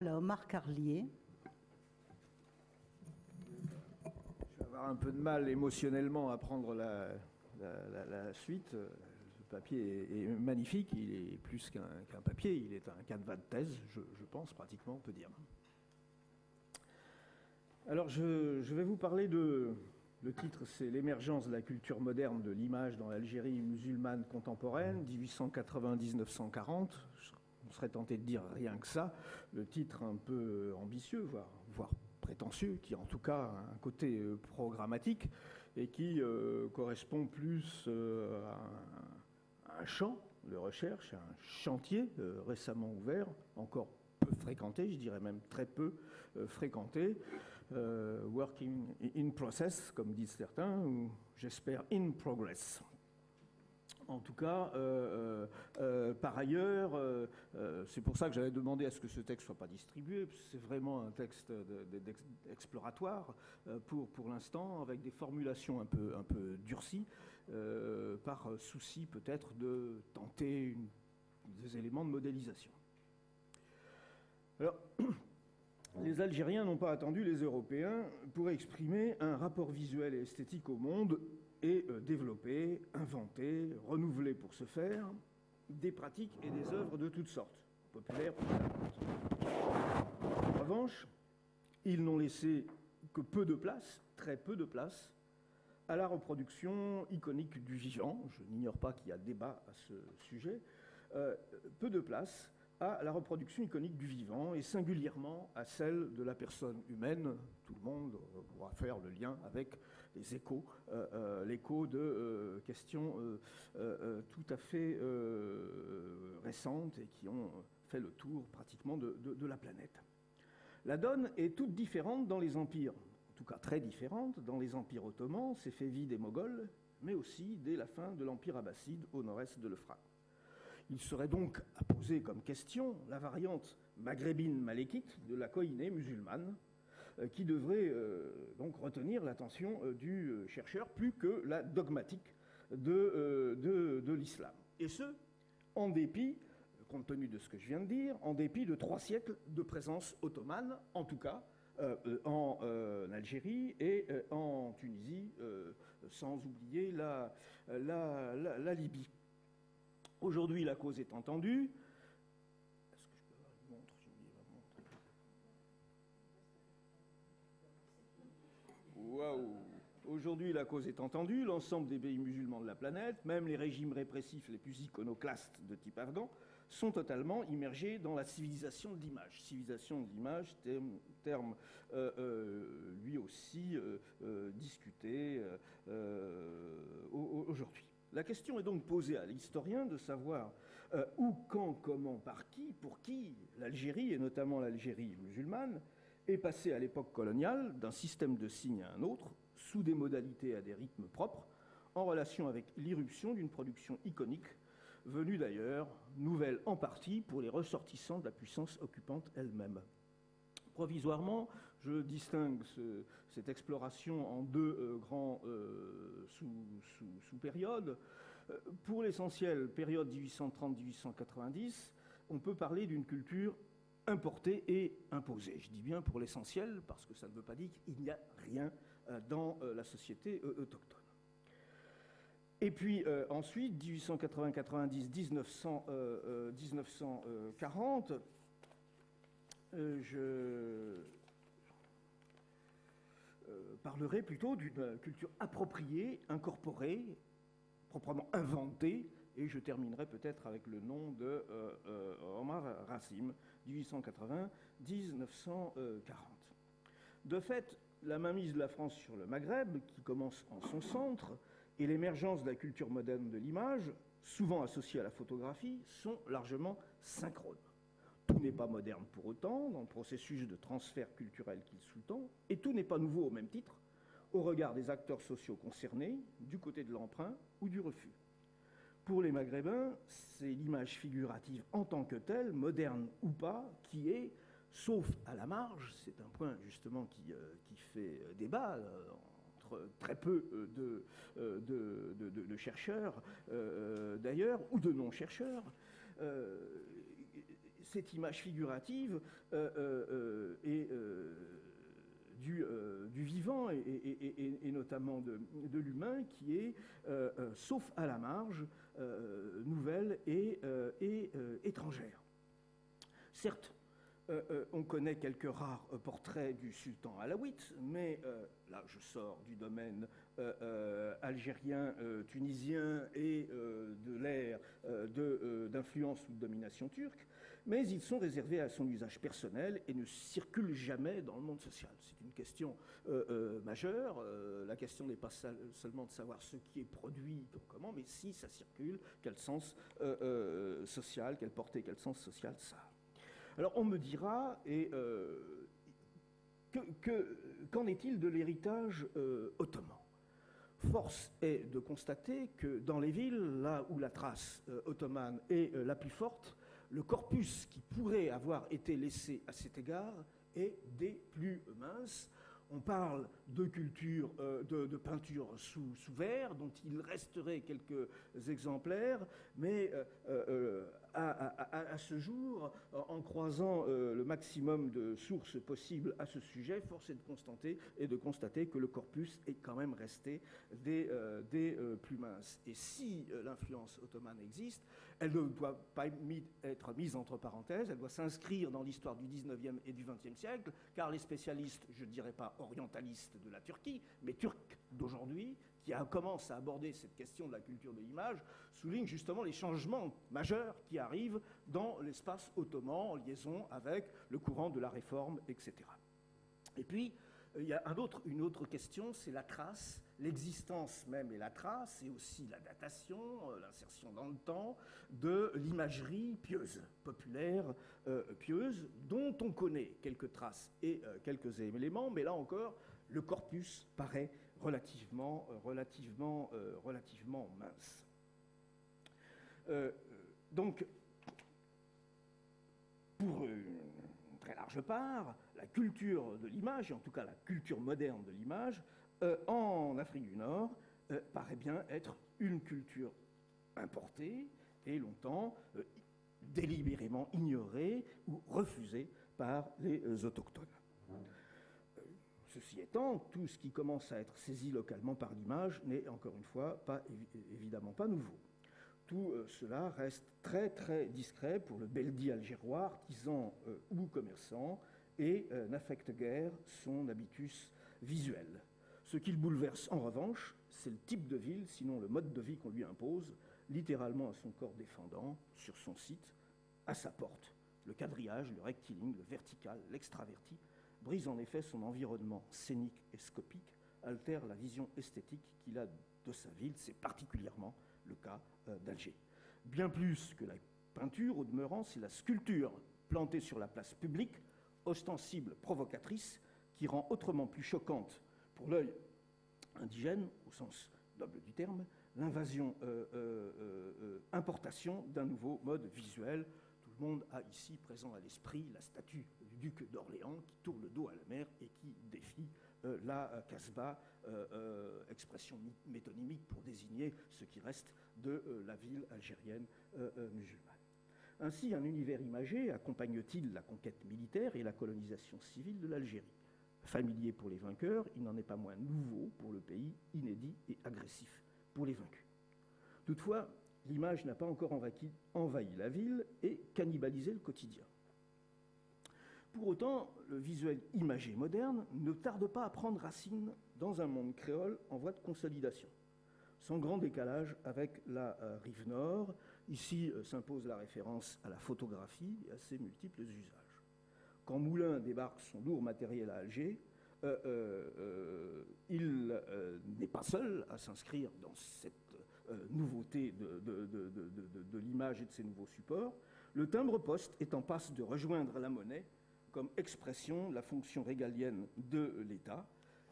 Alors, Marc Arlier. Je vais avoir un peu de mal émotionnellement à prendre la suite. Le papier est magnifique, il est plus qu'un papier, il est un canevas de thèse, je pense, pratiquement, on peut dire. Alors, je vais vous parler de... Le titre, c'est L'émergence de la culture moderne de l'image dans l'Algérie musulmane contemporaine, 1880-1940. On serait tenté de dire rien que ça. Le titre un peu ambitieux, voire prétentieux, qui en tout cas a un côté programmatique et qui correspond plus à un champ de recherche, à un chantier récemment ouvert, encore peu fréquenté, je dirais même très peu fréquenté, working in process, comme disent certains, ou j'espère in progress. En tout cas, par ailleurs, c'est pour ça que j'avais demandé à ce que ce texte ne soit pas distribué, parce que c'est vraiment un texte exploratoire pour l'instant, avec des formulations un peu durcies, par souci peut-être de tenter des éléments de modélisation. Alors, les Algériens n'ont pas attendu les Européens pour exprimer un rapport visuel et esthétique au monde et développer, inventer, renouveler pour ce faire des pratiques et des œuvres de toutes sortes, populaires ou savantes. En revanche, ils n'ont laissé que peu de place, très peu de place, à la reproduction iconique du vivant. Je n'ignore pas qu'il y a débat à ce sujet. Peu de place à la reproduction iconique du vivant et singulièrement à celle de la personne humaine. Tout le monde pourra faire le lien avec les échos, l'écho de questions tout à fait récentes et qui ont fait le tour pratiquement de la planète. La donne est toute différente dans les empires, en tout cas très différente dans les empires ottomans, séfévides et moghols, mais aussi dès la fin de l'empire abbasside au nord-est de l'Euphrate. Il serait donc à poser comme question la variante maghrébine malékite de la koïné musulmane, qui devrait donc retenir l'attention du chercheur plus que la dogmatique de l'islam. Et ce, en dépit, compte tenu de ce que je viens de dire, en dépit de 3 siècles de présence ottomane, en tout cas en Algérie et en Tunisie, sans oublier la Libye. Aujourd'hui, la cause est entendue. Est-ce que je peux avoir une montre? J'ai oublié ma montre. Waouh! Aujourd'hui, la cause est entendue. L'ensemble des pays musulmans de la planète, même les régimes répressifs les plus iconoclastes de type afghan, sont totalement immergés dans la civilisation de l'image. Civilisation de l'image, terme lui aussi discuté aujourd'hui. La question est donc posée à l'historien de savoir où, quand, comment, par qui, pour qui l'Algérie, et notamment l'Algérie musulmane, est passée à l'époque coloniale d'un système de signes à un autre, sous des modalités à des rythmes propres, en relation avec l'irruption d'une production iconique, venue d'ailleurs, nouvelle en partie pour les ressortissants de la puissance occupante elle-même. Provisoirement, je distingue cette exploration en deux grands sous-périodes. Pour l'essentiel, période 1830-1890, on peut parler d'une culture importée et imposée. Je dis bien pour l'essentiel, parce que ça ne veut pas dire qu'il n'y a rien dans la société autochtone. Et puis ensuite, 1880-90, 1940, je parlerai plutôt d'une culture appropriée, incorporée, proprement inventée, et je terminerai peut-être avec le nom de Omar Rassim, 1880-1940. De fait, la mainmise de la France sur le Maghreb, qui commence en son centre, et l'émergence de la culture moderne de l'image, souvent associée à la photographie, sont largement synchrones. Tout n'est pas moderne pour autant dans le processus de transfert culturel qu'il sous-tend, et tout n'est pas nouveau au même titre, au regard des acteurs sociaux concernés, du côté de l'emprunt ou du refus. Pour les Maghrébins, c'est l'image figurative en tant que telle, moderne ou pas, qui est, sauf à la marge, c'est un point justement qui fait débat entre très peu de chercheurs d'ailleurs, ou de non-chercheurs, cette image figurative est du vivant et notamment de l'humain qui est, sauf à la marge, nouvelle et étrangère. Certes, on connaît quelques rares portraits du sultan alawite, mais là je sors du domaine algérien, tunisien et de l'ère d'influence ou de domination turque, mais ils sont réservés à son usage personnel et ne circulent jamais dans le monde social. C'est une question majeure. La question n'est pas seulement de savoir ce qui est produit, comment, mais si ça circule, quel sens social, quelle portée, quel sens social ça a. Alors on me dira, qu'en est-il de l'héritage ottoman? Force est de constater que dans les villes, là où la trace ottomane est la plus forte, le corpus qui pourrait avoir été laissé à cet égard est des plus minces. On parle de culture, de peinture sous verre, dont il resterait quelques exemplaires, mais à ce jour, en croisant le maximum de sources possibles à ce sujet, force est de constater que le corpus est quand même resté des plus minces. Et si l'influence ottomane existe, elle ne doit pas être mise entre parenthèses, elle doit s'inscrire dans l'histoire du XIXe et du XXe siècle, car les spécialistes, je ne dirais pas orientalistes de la Turquie, mais turcs d'aujourd'hui, qui commencent à aborder cette question de la culture de l'image, soulignent justement les changements majeurs qui arrivent dans l'espace ottoman en liaison avec le courant de la réforme, etc. Et puis, il y a une autre question, c'est la trace, l'existence même et la trace, et aussi la datation, l'insertion dans le temps de l'imagerie pieuse, populaire pieuse, dont on connaît quelques traces et quelques éléments, mais là encore, le corpus paraît relativement mince. Donc, pour une très large part, la culture de l'image, et en tout cas la culture moderne de l'image, en Afrique du Nord, paraît bien être une culture importée et longtemps délibérément ignorée ou refusée par les autochtones. Ceci étant, tout ce qui commence à être saisi localement par l'image n'est encore une fois évidemment pas nouveau. Tout cela reste très très discret pour le beldi algérois, artisan ou commerçant, et n'affecte guère son habitus visuel. Ce qu'il bouleverse en revanche, c'est le type de ville, sinon le mode de vie qu'on lui impose, littéralement à son corps défendant, sur son site, à sa porte. Le quadrillage, le rectiligne, le vertical, l'extraverti, brise en effet son environnement scénique et scopique, altère la vision esthétique qu'il a de sa ville. C'est particulièrement le cas d'Alger. Bien plus que la peinture, au demeurant, c'est la sculpture plantée sur la place publique, ostensible, provocatrice, qui rend autrement plus choquante pour l'œil indigène, au sens noble du terme, l'invasion, importation d'un nouveau mode visuel. Tout le monde a ici présent à l'esprit la statue du duc d'Orléans qui tourne le dos à la mer et qui défie la Casbah, expression métonymique pour désigner ce qui reste de la ville algérienne musulmane. Ainsi, un univers imagé accompagne-t-il la conquête militaire et la colonisation civile de l'Algérie. Familier pour les vainqueurs, il n'en est pas moins nouveau pour le pays, inédit et agressif pour les vaincus. Toutefois, l'image n'a pas encore envahi la ville et cannibalisé le quotidien. Pour autant, le visuel imagé moderne ne tarde pas à prendre racine dans un monde créole en voie de consolidation, sans grand décalage avec la rive nord. Ici s'impose la référence à la photographie et à ses multiples usages. Quand Moulin débarque son lourd matériel à Alger, il n'est pas seul à s'inscrire dans cette nouveauté de l'image et de ses nouveaux supports. Le timbre-poste est en passe de rejoindre la monnaie comme expression de la fonction régalienne de l'État.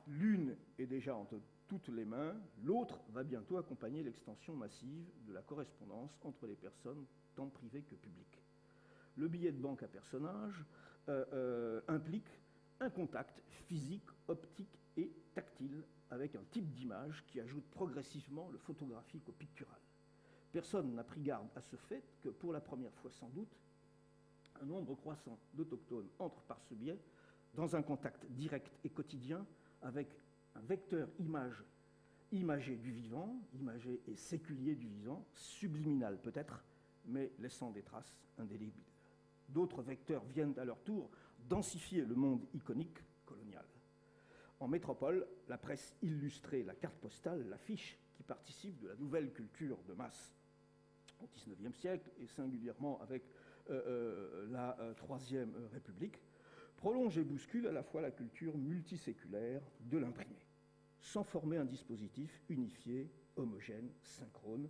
L'une est déjà entre toutes les mains, l'autre va bientôt accompagner l'extension massive de la correspondance entre les personnes, tant privées que publiques. Le billet de banque à personnage implique un contact physique, optique et tactile avec un type d'image qui ajoute progressivement le photographique au pictural. Personne n'a pris garde à ce fait que pour la première fois sans doute, Un nombre croissant d'autochtones entrent par ce biais dans un contact direct et quotidien avec un vecteur imagé du vivant, imagé et séculier du vivant, subliminal peut-être, mais laissant des traces indélébiles. D'autres vecteurs viennent à leur tour densifier le monde iconique colonial. En métropole, la presse illustrée, la carte postale, l'affiche, qui participent de la nouvelle culture de masse au XIXe siècle, et singulièrement avec la Troisième République, prolonge et bouscule à la fois la culture multiséculaire de l'imprimé, sans former un dispositif unifié, homogène, synchrone.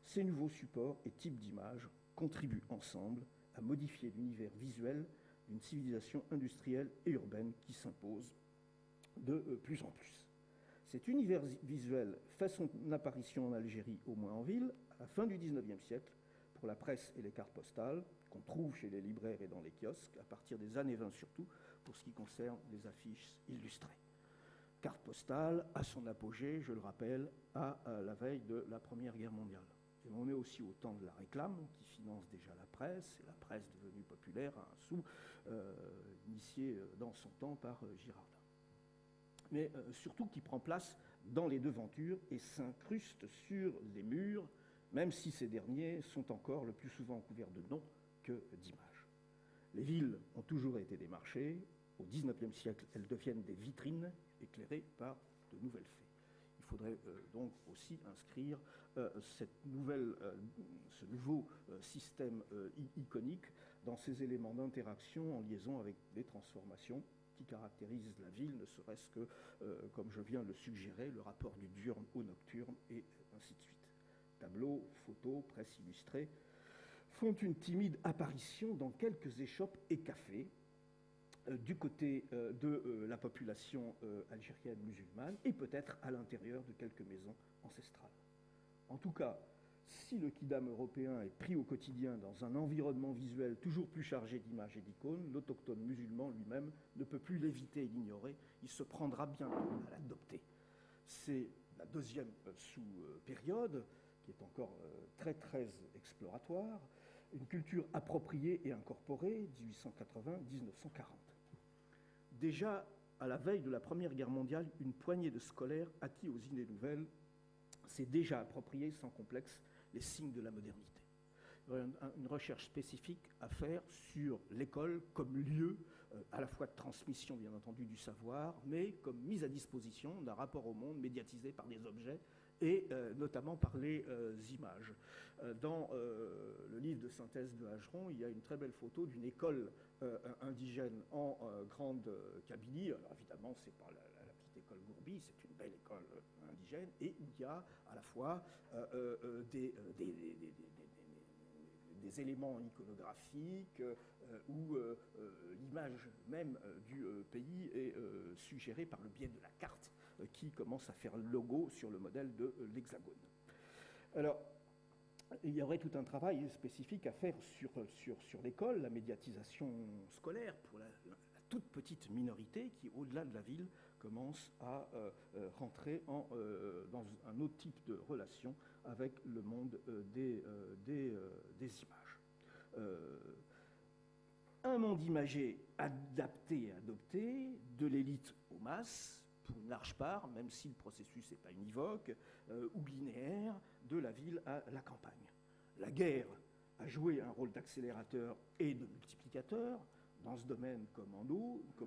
Ces nouveaux supports et types d'images contribuent ensemble à modifier l'univers visuel d'une civilisation industrielle et urbaine qui s'impose de plus en plus. Cet univers visuel fait son apparition en Algérie, au moins en ville, à la fin du XIXe siècle, pour la presse et les cartes postales, qu'on trouve chez les libraires et dans les kiosques, à partir des années 20 surtout, pour ce qui concerne les affiches illustrées. Carte postale à son apogée, je le rappelle, à la veille de la Première Guerre mondiale. Et on est aussi au temps de la réclame, qui finance déjà la presse, et la presse devenue populaire à un sou, initié dans son temps par Girardin. Mais surtout qui prend place dans les devantures et s'incruste sur les murs, même si ces derniers sont encore le plus souvent couverts de noms que d'images. Les villes ont toujours été des marchés. Au XIXe siècle, elles deviennent des vitrines éclairées par de nouvelles fées. Il faudrait donc aussi inscrire ce nouveau système iconique dans ces éléments d'interaction en liaison avec des transformations qui caractérisent la ville, ne serait-ce que, comme je viens de le suggérer, le rapport du diurne au nocturne, et ainsi de suite. Tableaux, photos, presse illustrée font une timide apparition dans quelques échoppes et cafés du côté de la population algérienne musulmane et peut-être à l'intérieur de quelques maisons ancestrales. En tout cas, si le kidam européen est pris au quotidien dans un environnement visuel toujours plus chargé d'images et d'icônes, l'autochtone musulman lui-même ne peut plus l'éviter et l'ignorer, il se prendra bientôt à l'adopter. C'est la deuxième sous-période, qui est encore très exploratoire, une culture appropriée et incorporée, 1880-1940. Déjà, à la veille de la Première Guerre mondiale, une poignée de scolaires acquis aux idées nouvelles s'est déjà approprié sans complexe les signes de la modernité. Il y aurait une recherche spécifique à faire sur l'école comme lieu à la fois de transmission, bien entendu, du savoir, mais comme mise à disposition d'un rapport au monde médiatisé par des objets et notamment par les images. Dans le livre de synthèse de Hageron, il y a une très belle photo d'une école indigène en Grande Kabylie. Alors évidemment, ce n'est pas la petite école Gourbi, c'est une belle école indigène, et il y a à la fois des éléments iconographiques où l'image même du pays est suggérée par le biais de la carte qui commence à faire le logo sur le modèle de l'hexagone. Alors, il y aurait tout un travail spécifique à faire sur l'école, la médiatisation scolaire pour la toute petite minorité qui, au-delà de la ville, commence à rentrer dans un autre type de relation avec le monde des images. Un monde imagé adapté et adopté, de l'élite aux masses, pour une large part, même si le processus n'est pas univoque, ou linéaire, de la ville à la campagne. La guerre a joué un rôle d'accélérateur et de multiplicateur dans ce domaine comme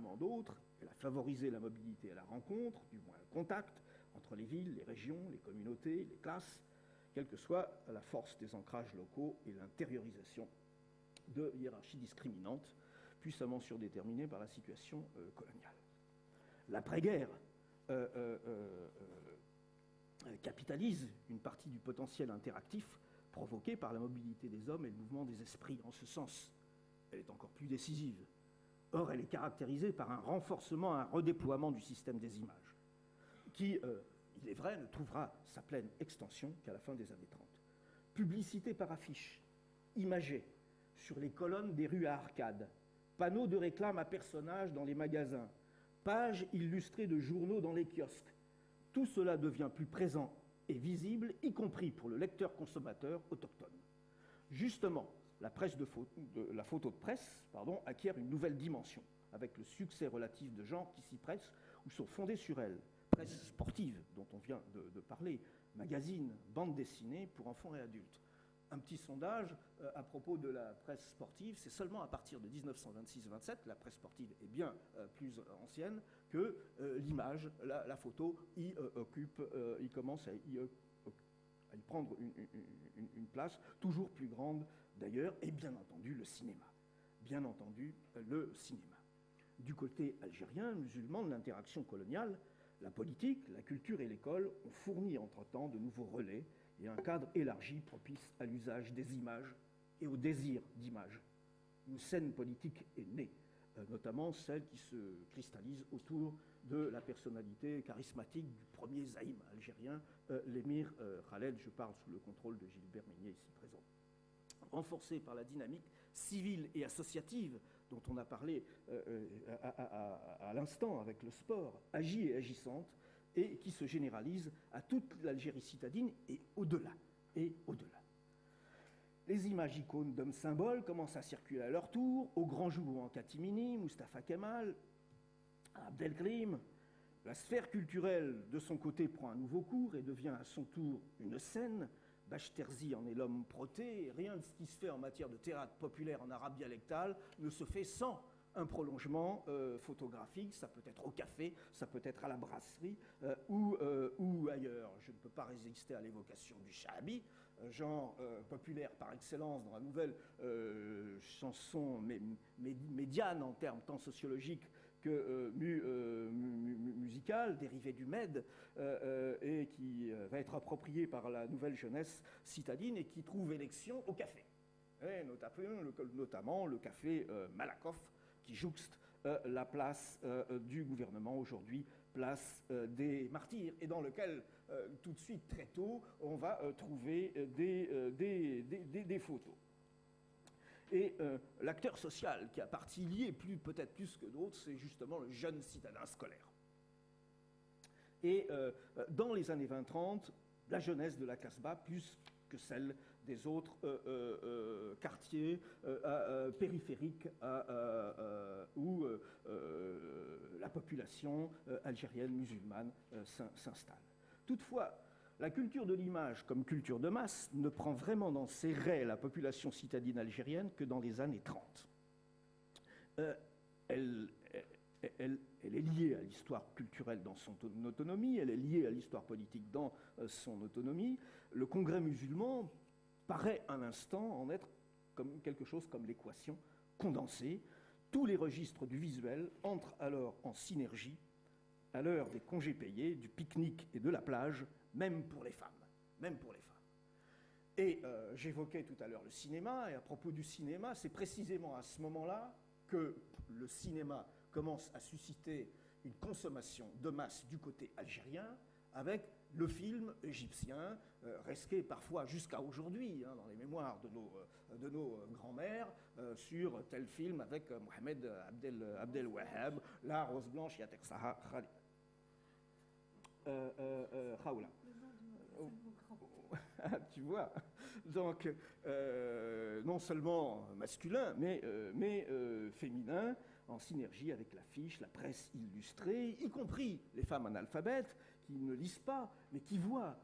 en d'autres. Elle a favorisé la mobilité et la rencontre, du moins le contact, entre les villes, les régions, les communautés, les classes, quelle que soit la force des ancrages locaux et l'intériorisation de hiérarchies discriminantes, puissamment surdéterminées par la situation coloniale. L'après-guerre capitalise une partie du potentiel interactif provoqué par la mobilité des hommes et le mouvement des esprits. En ce sens, elle est encore plus décisive. Or, elle est caractérisée par un renforcement, un redéploiement du système des images, qui, il est vrai, ne trouvera sa pleine extension qu'à la fin des années 30. Publicité par affiche, imagée, sur les colonnes des rues à arcades, panneaux de réclame à personnages dans les magasins, pages illustrées de journaux dans les kiosques. Tout cela devient plus présent et visible, y compris pour le lecteur consommateur autochtone. Justement, la photo de presse acquiert une nouvelle dimension, avec le succès relatif de genres qui s'y pressent ou sont fondés sur elle. Presse sportive, dont on vient de parler, magazines, bandes dessinées pour enfants et adultes. Un petit sondage à propos de la presse sportive, c'est seulement à partir de 1926-27, la presse sportive est bien plus ancienne, que l'image, la photo, y commence à y prendre une place toujours plus grande d'ailleurs, et bien entendu le cinéma. Bien entendu le cinéma. Du côté algérien, musulman, de l'interaction coloniale, la politique, la culture et l'école ont fourni entre-temps de nouveaux relais et un cadre élargi propice à l'usage des images et au désir d'image. Une scène politique est née, notamment celle qui se cristallise autour de la personnalité charismatique du premier zaïm algérien, l'émir Khaled, je parle sous le contrôle de Gilbert Meignet ici présent. Renforcée par la dynamique civile et associative dont on a parlé à l'instant avec le sport, agie et agissante, et qui se généralise à toute l'Algérie citadine et au-delà. Les images icônes d'hommes symboles commencent à circuler à leur tour, au grand jour en catimini, Mustafa Kemal, Abdelkrim. La sphère culturelle, de son côté, prend un nouveau cours et devient à son tour une scène. Bachterzi en est l'homme proté, et rien de ce qui se fait en matière de théâtre populaire en arabe dialectal ne se fait sans un prolongement photographique. Ça peut être au café, ça peut être à la brasserie ou ailleurs. Je ne peux pas résister à l'évocation du shahabi, genre populaire par excellence dans la nouvelle chanson médiane en termes tant sociologiques que musicale, dérivée du med, et qui va être appropriée par la nouvelle jeunesse citadine et qui trouve élection au café. Et notamment le café Malakoff, qui jouxte la place du gouvernement aujourd'hui, place des martyrs, et dans lequel tout de suite, très tôt, on va trouver des photos. Et l'acteur social qui a partie liée peut-être plus que d'autres, c'est justement le jeune citadin scolaire. Et dans les années 20-30, la jeunesse de la Casbah, plus que celle des autres quartiers périphériques où la population algérienne musulmane s'installe. Toutefois, la culture de l'image comme culture de masse ne prend vraiment dans ses raies la population citadine algérienne que dans les années 30. Elle est liée à l'histoire culturelle dans son autonomie, elle est liée à l'histoire politique dans son autonomie. Le Congrès musulman paraît un instant en être comme quelque chose comme l'équation condensée. Tous les registres du visuel entrent alors en synergie à l'heure des congés payés, du pique-nique et de la plage, même pour les femmes. Et j'évoquais tout à l'heure le cinéma, et à propos du cinéma, c'est précisément à ce moment-là que le cinéma commence à susciter une consommation de masse du côté algérien, avec le film égyptien, resté parfois jusqu'à aujourd'hui dans les mémoires de nos grands-mères, sur tel film avec Mohamed Abdel Wahab, La Rose Blanche, Yatek Saha Khaoula. Tu vois, donc non seulement masculin, mais féminin, en synergie avec l'affiche, la presse illustrée, y compris les femmes analphabètes qui ne lisent pas, mais qui voient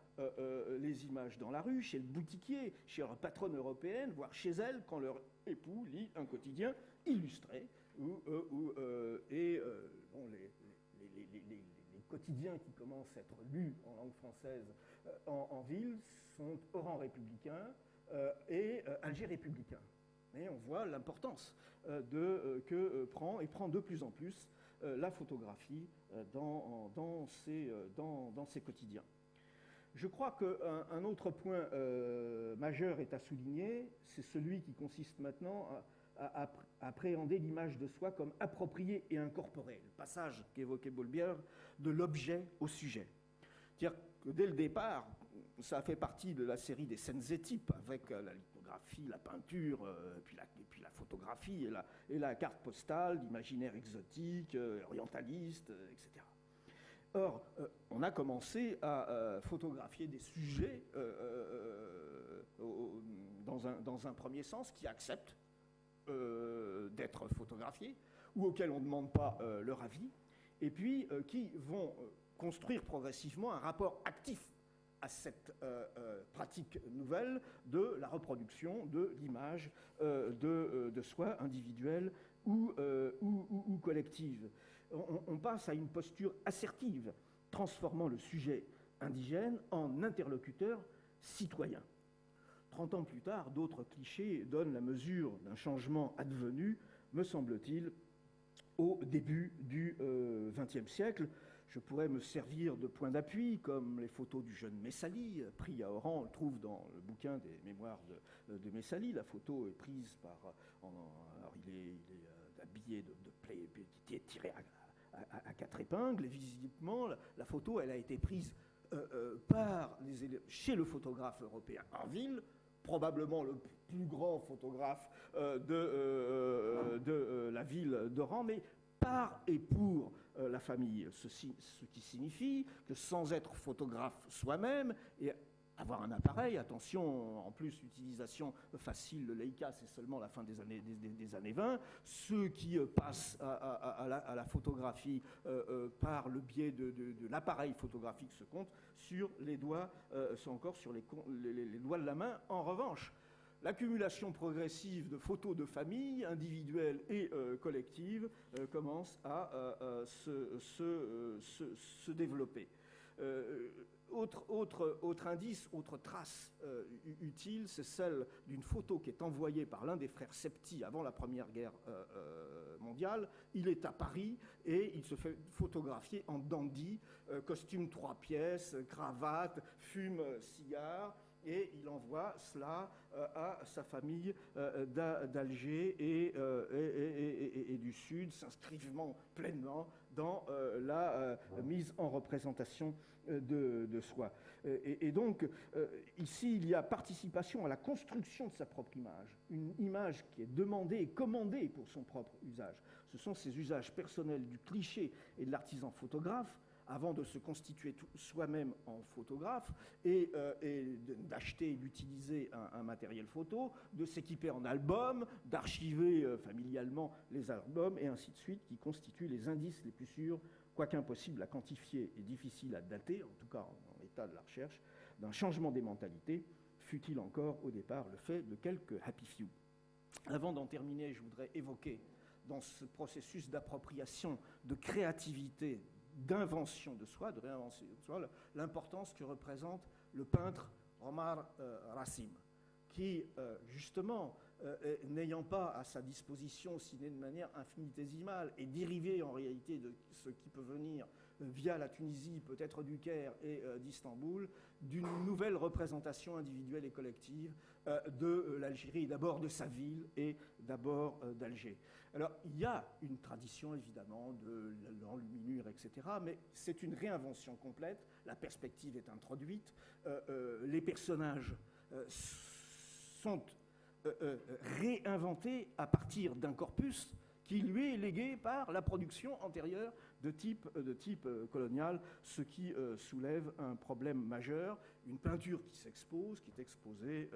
les images dans la rue, chez le boutiquier, chez leur patronne européenne, voire chez elles, quand leur époux lit un quotidien illustré, les quotidiens qui commencent à être lus en langue française en ville sont Oran républicain et Alger républicain. Et on voit l'importance que prend de plus en plus la photographie dans ces quotidiens. Je crois qu'un autre point majeur est à souligner, c'est celui qui consiste maintenant à appréhender l'image de soi comme appropriée et incorporée. Le passage qu'évoquait Bolbière de l'objet au sujet. C'est-à-dire que dès le départ, ça a fait partie de la série des scènes étypes avec la lithographie, la peinture, puis la photographie et la carte postale, l'imaginaire exotique, orientaliste, etc. Or, on a commencé à photographier des sujets dans un premier sens, qui acceptent d'être photographiés, ou auxquels on ne demande pas leur avis, et puis qui vont construire progressivement un rapport actif à cette pratique nouvelle de la reproduction de l'image de soi individuelle ou collective. On passe à une posture assertive, transformant le sujet indigène en interlocuteur citoyen. 30 ans plus tard, d'autres clichés donnent la mesure d'un changement advenu, me semble-t-il, au début du XXe siècle. Je pourrais me servir de points d'appui, comme les photos du jeune Messali, pris à Oran. On le trouve dans le bouquin des mémoires de Messali. La photo est prise par... alors il est habillé de plaies qui est tiré à 4 épingles. Et visiblement, la photo, elle a été prise chez le photographe européen Harville, probablement le plus grand photographe de la ville d'Oran, mais par et pour la famille. Ce qui signifie que sans être photographe soi-même et avoir un appareil, attention, en plus, l'utilisation facile de Leica, c'est seulement la fin des années 20. Ceux qui passent à la photographie par le biais de l'appareil photographique se comptent sur les doigts, sont encore sur les doigts de la main. En revanche, l'accumulation progressive de photos de famille, individuelles et collectives, commence à se développer. Autre indice, autre trace utile, c'est celle d'une photo qui est envoyée par l'un des frères Septi avant la Première Guerre mondiale. Il est à Paris et il se fait photographier en dandy, costume 3 pièces, cravate, fume, cigare. Et il envoie cela à sa famille d'Alger et du Sud, s'inscrivant pleinement dans la mise en représentation de soi. Et donc, ici, il y a participation à la construction de sa propre image, une image qui est demandée et commandée pour son propre usage. Ce sont ces usages personnels du cliché et de l'artisan photographe, avant de se constituer soi-même en photographe et d'acheter et d'utiliser un matériel photo, de s'équiper en album, d'archiver familialement les albums, et ainsi de suite, qui constituent les indices les plus sûrs, quoique impossible à quantifier et difficile à dater, en tout cas en état de la recherche, d'un changement des mentalités, fut-il encore au départ le fait de quelques happy few. Avant d'en terminer, je voudrais évoquer dans ce processus d'appropriation, de créativité, d'invention de soi, de réinvention de soi, l'importance que représente le peintre Omar Rassim, qui, justement, n'ayant pas à sa disposition, sinon de manière infinitésimale, et dérivé en réalité de ce qui peut venir via la Tunisie, peut-être du Caire et d'Istanbul, d'une nouvelle représentation individuelle et collective de l'Algérie, d'abord de sa ville et d'abord d'Alger. Alors, il y a une tradition, évidemment, de l'enluminure, etc., mais c'est une réinvention complète. La perspective est introduite. Les personnages sont réinventés à partir d'un corpus qui lui est légué par la production antérieure de type colonial, ce qui soulève un problème majeur, une peinture qui s'expose, qui est exposée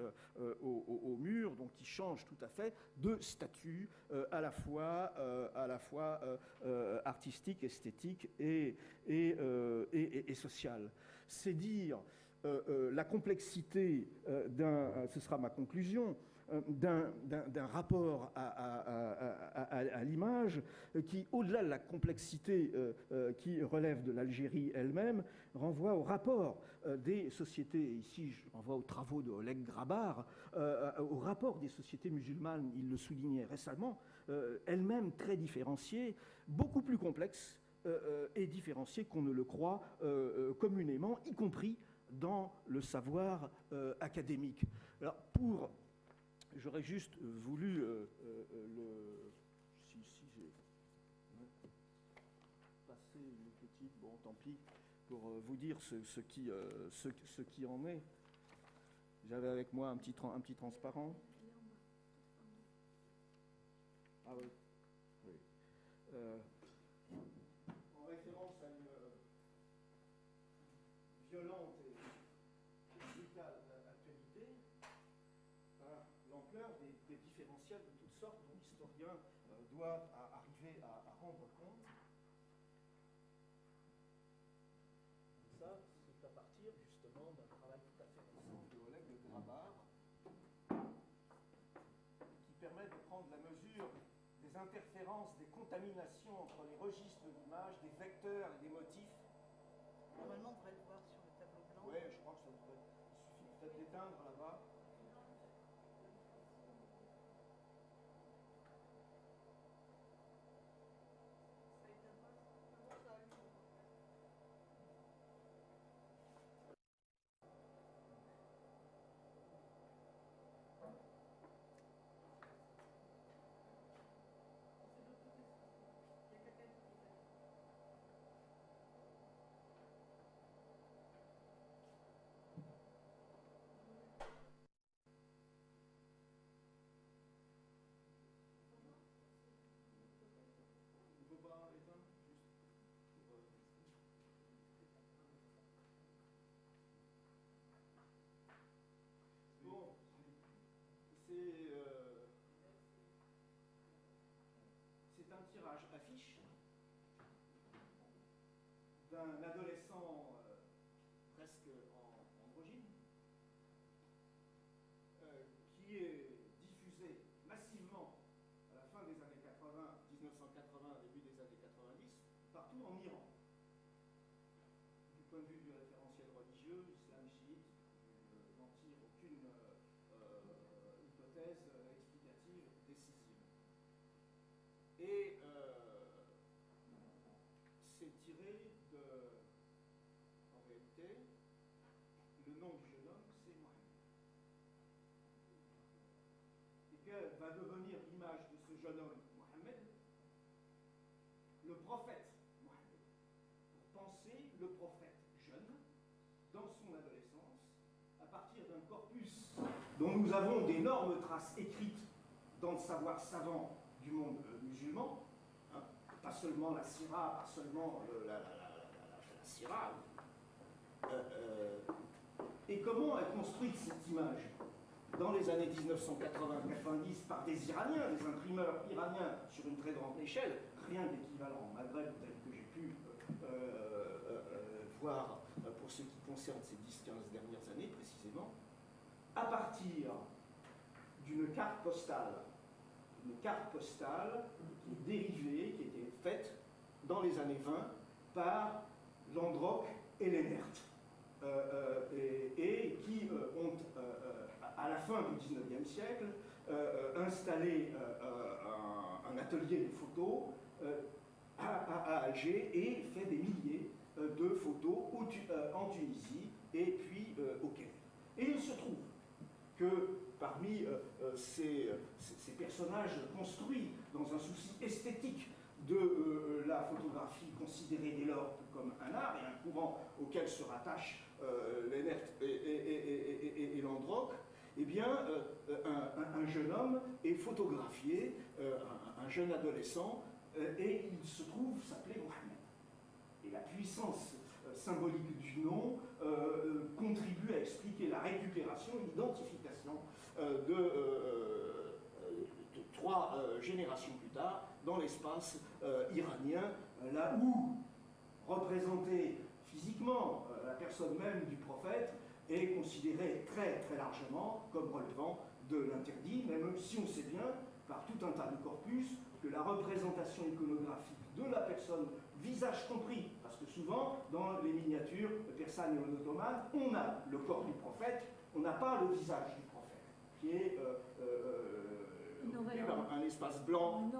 au mur, donc qui change tout à fait de statut à la fois artistique, esthétique et social. C'est dire la complexité ce sera ma conclusion, d'un rapport à l'image qui, au-delà de la complexité qui relève de l'Algérie elle-même, renvoie au rapport des sociétés, ici je renvoie aux travaux de Oleg Grabar, au rapport des sociétés musulmanes, il le soulignait récemment, elles-mêmes très différenciées, beaucoup plus complexes et différenciées qu'on ne le croit communément, y compris dans le savoir académique. Alors, j'aurais juste voulu si j'ai passé une petite, bon tant pis, pour vous dire ce qui en est. J'avais avec moi un petit transparent. Ah oui. En référence à une violente et brutale actualité, historiens doivent arriver à rendre compte. Et ça, c'est à partir justement d'un travail tout à fait récent de Oleg de Grabar, qui permet de prendre la mesure des interférences, des contaminations entre les registres de l'image, des vecteurs et des motifs. Normalement, on devrait le voir sur le tableau blanc. Oui, je crois que ça devrait. Il suffit peut-être d'éteindre là-bas. C'est un tirage affiche d'un adolescent presque androgyne qui est diffusé massivement à la fin des années 80, 1980, début des années 90, partout en Iran. Du point de vue du référentiel religieux, l'islam chiite, n'en tire aucune hypothèse explicative décisive. Et c'est tiré de, en réalité, le nom du jeune homme, c'est Mohammed. Et quelle va devenir l'image de ce jeune homme, Mohammed? Le prophète Mohammed. Pour penser le prophète jeune, dans son adolescence, à partir d'un corpus dont nous avons d'énormes traces écrites dans le savoir savant du monde musulman, hein, pas seulement la Sira, pas seulement la Sira. Et comment est construite cette image dans les années 1980-90 par des Iraniens, des imprimeurs iraniens sur une très grande échelle, rien d'équivalent au Maghreb tel que j'ai pu voir pour ce qui concerne ces 10-15 dernières années précisément, à partir d'une carte postale qui est dérivée, qui était faite dans les années 20 par Landrock et Lennert, et qui ont, à la fin du XIXe siècle, installé un atelier de photos à Alger et fait des milliers de photos en Tunisie et puis au Caire. Et il se trouve que parmi ces personnages construits dans un souci esthétique de la photographie considérée dès lors comme un art et un courant auquel se rattachent Lennert et Landrock, eh bien, un jeune homme est photographié, un jeune adolescent, et il se trouve s'appeler Mohammed. Et la puissance symbolique du nom contribue à expliquer la récupération et l'identification de 3 générations plus tard dans l'espace iranien, là où, représentée physiquement, la personne même du prophète est considérée très très largement comme relevant de l'interdit, même si on sait bien, par tout un tas de corpus, que la représentation iconographique de la personne, visage compris, parce que souvent, dans les miniatures persanes et ottomanes, on a le corps du prophète, on n'a pas le visage du prophète, qui est un espace blanc, une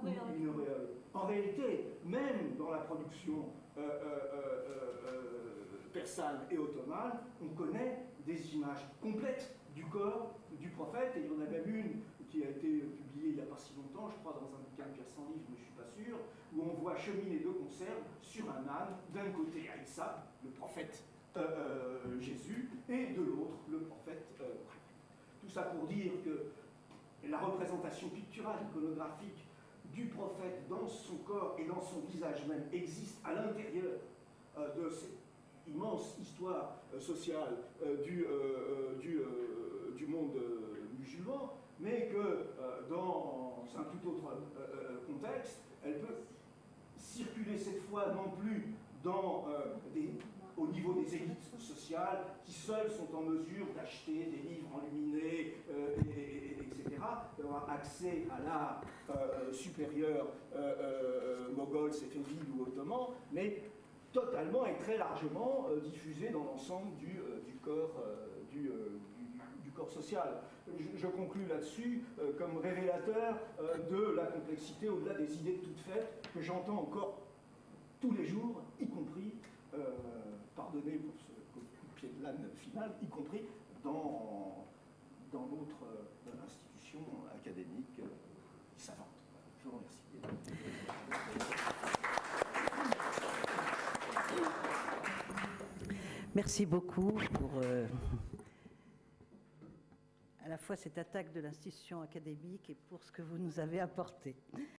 auréole. En réalité, même dans la production persane et ottomane, on connaît des images complètes du corps du prophète, et il y en a même une qui a été publiée il n'y a pas si longtemps, je crois dans un bouquin de Pierre Sandy, je ne suis pas sûr, où on voit cheminer de conserve sur un âne, d'un côté Aïssa, le prophète Jésus, et de l'autre le prophète Mohammed. Tout ça pour dire que la représentation picturale, iconographique du prophète dans son corps et dans son visage même existe à l'intérieur de cette immense histoire sociale du monde musulman, mais que dans un tout autre contexte, elle peut circuler cette fois non plus au niveau des élites sociales qui seules sont en mesure d'acheter des livres enluminés, etc., d'avoir accès à l'art supérieur moghol, séfévide ou ottoman, mais totalement et très largement diffusé dans l'ensemble du corps social. Je conclus là-dessus comme révélateur de la complexité au-delà des idées toutes faites que j'entends encore tous les jours, y compris, pardonnez pour ce coup de pied de l'âne final, y compris dans notre institution académique savante. Je vous remercie. Merci beaucoup pour à la fois cette attaque de l'institution académique et pour ce que vous nous avez apporté.